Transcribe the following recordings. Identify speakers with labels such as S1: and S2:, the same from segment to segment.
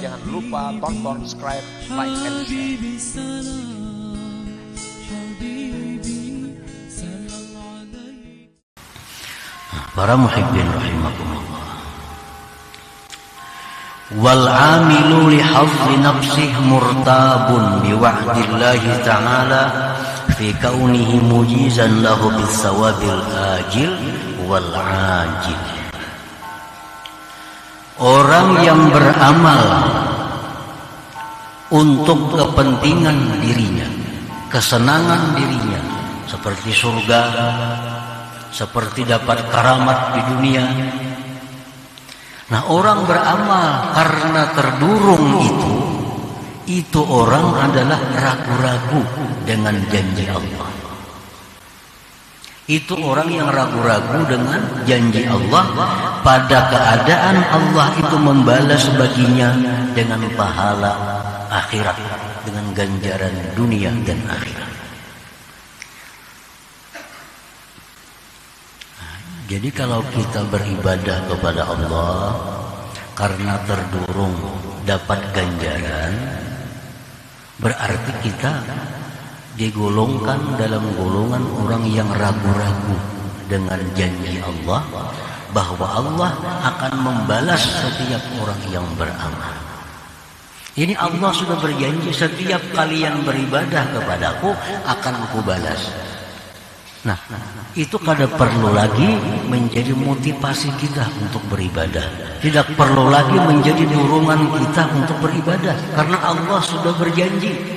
S1: Jangan lupa tonton, subscribe, like, and share.
S2: Para muhibbin rahimakumullah. Wal amilu li hazzi nafsihi murtabun bi wa'dillahi ta'ala fi kaunihi mujizan lahu bis sawabil ajil wal ajil. Orang yang beramal untuk kepentingan dirinya, kesenangan dirinya, seperti surga, seperti dapat karamat di dunia. Nah, orang beramal karena terdurung itu orang adalah ragu-ragu dengan janji Allah. Itu orang yang ragu-ragu dengan janji Allah pada keadaan Allah itu membalas baginya dengan pahala akhirat, dengan ganjaran dunia dan akhirat. Jadi kalau kita beribadah kepada Allah karena terdurung dapat ganjaran, berarti kita digolongkan dalam golongan orang yang ragu-ragu dengan janji Allah bahwa Allah akan membalas setiap orang yang beramal. Ini Allah sudah berjanji, setiap kalian beribadah kepadaku akan aku balas. Nah, itu kada perlu lagi menjadi motivasi kita untuk beribadah. Tidak perlu lagi menjadi dorongan kita untuk beribadah, karena Allah sudah berjanji.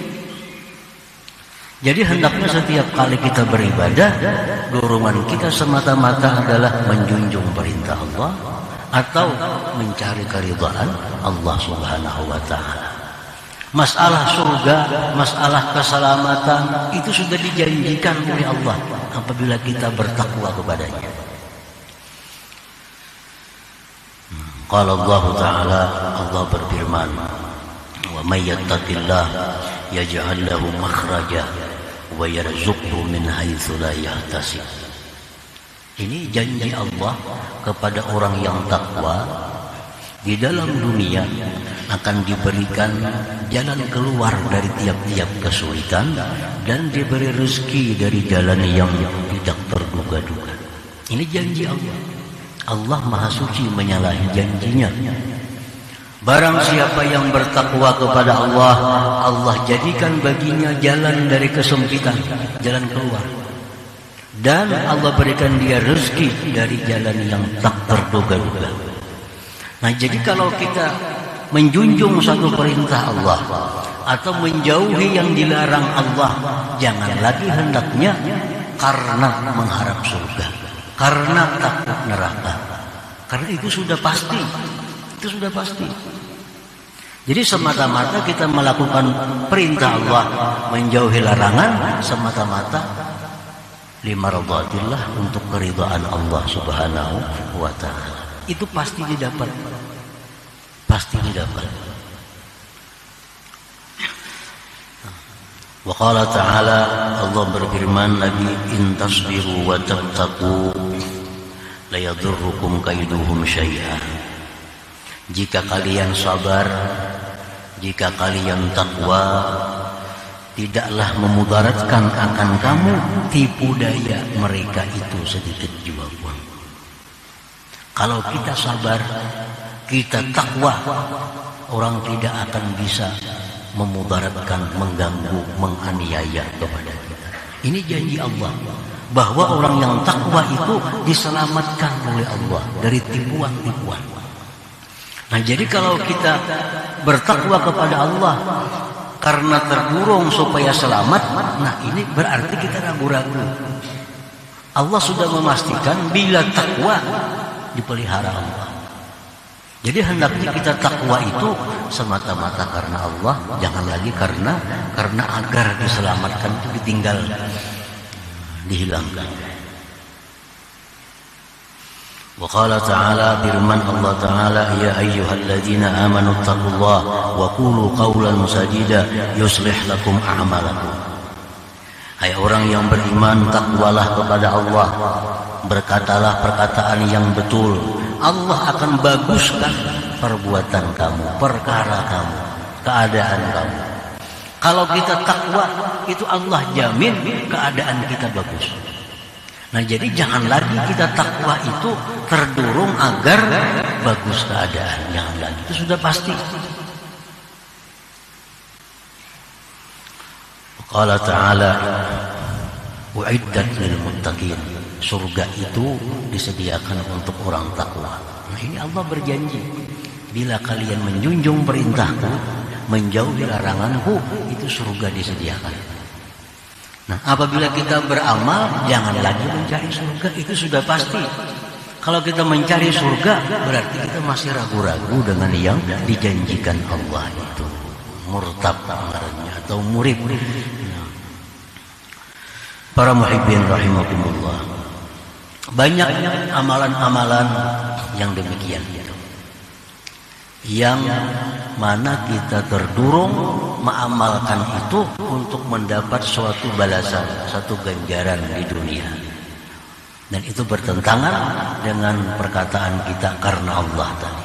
S2: Jadi hendaknya setiap kali kita beribadah, dorongan kita semata-mata adalah menjunjung perintah Allah atau mencari keridhaan Allah Subhanahu wa ta'ala. Masalah surga, masalah keselamatan itu sudah dijanjikan oleh Allah apabila kita bertakwa kepadanya. Qala Allah Ta'ala, Allah berfirman, wa may yattaqillah yaj'al lahu makhraja wa yarzuqhu min haitsu la yahtasib. Ini janji Allah kepada orang yang takwa. Di dalam dunia akan diberikan jalan keluar dari tiap-tiap kesulitan dan diberi rezeki dari jalan yang tidak terduga-duga. Ini janji Allah. Allah Maha Suci menyalahi janjinya. Barang siapa yang bertakwa kepada Allah, Allah jadikan baginya jalan dari kesempitan, jalan keluar. Dan Allah berikan dia rezeki dari jalan yang tak terduga-duga. Nah, jadi kalau kita menjunjung satu perintah Allah atau menjauhi yang dilarang Allah, jangan lagi hendaknya karena mengharap surga, karena takut neraka. Karena itu sudah pasti. Itu sudah pasti. Jadi semata-mata kita melakukan perintah Allah, menjauhi larangan semata-mata limaradatillah, untuk keridhaan Allah Subhanahu wa ta'ala. Itu pasti didapat. Pasti didapat. Wa qala ta'ala, Allah berfirman lagi, in tasbiru wa tattaqu la yadurrukum kaiduhum syai'a. Jika kalian sabar, jika kalian takwa, tidaklah memudaratkan akan kamu tipu daya mereka itu sedikit juga pun. Kalau kita sabar, kita takwa, orang tidak akan bisa memudaratkan, mengganggu, menganiaya kepada kita. Ini janji Allah, bahwa orang yang takwa itu diselamatkan oleh Allah dari tipuan-tipuan. Nah, jadi kalau kita bertakwa kepada Allah karena terdurung supaya selamat, nah ini berarti kita ragu-ragu. Allah sudah memastikan bila takwa dipelihara Allah. Jadi hendaknya kita takwa itu semata-mata karena Allah, jangan lagi karena agar diselamatkan itu ditinggal, dihilangkan. Wa qala ta'ala, firman Allah Ta'ala, ya ayyuhalladzina amanu taqullaha wa qulu qawlan sadida yuslih lakum a'malakum. Hai orang yang beriman, takwalah kepada Allah, berkatalah perkataan yang betul, Allah akan baguskan perbuatan kamu, perkara kamu, keadaan kamu. Kalau kita takwa, itu Allah jamin keadaan kita bagus. Nah, jadi jangan lagi kita takwa itu terdorong agar bagus keadaan. Jangan lagi, itu sudah pasti. Qala ta'ala u'iddat lil muttaqin. Surga itu disediakan untuk orang takwa. Nah, ini Allah berjanji, bila kalian menjunjung perintahku, menjauhi laranganku, itu surga disediakan. Nah, apabila kita beramal, jangan lagi mencari surga, itu sudah pasti. Kalau kita mencari surga, berarti kita masih ragu-ragu dengan yang dijanjikan Allah itu. Murtab namanya, atau murib. Para muhibbin rahimakumullah, banyak amalan-amalan yang demikian, yang mana kita terdorong mengamalkan itu untuk mendapat suatu balasan, satu ganjaran di dunia. Dan itu bertentangan dengan perkataan kita karena Allah tadi.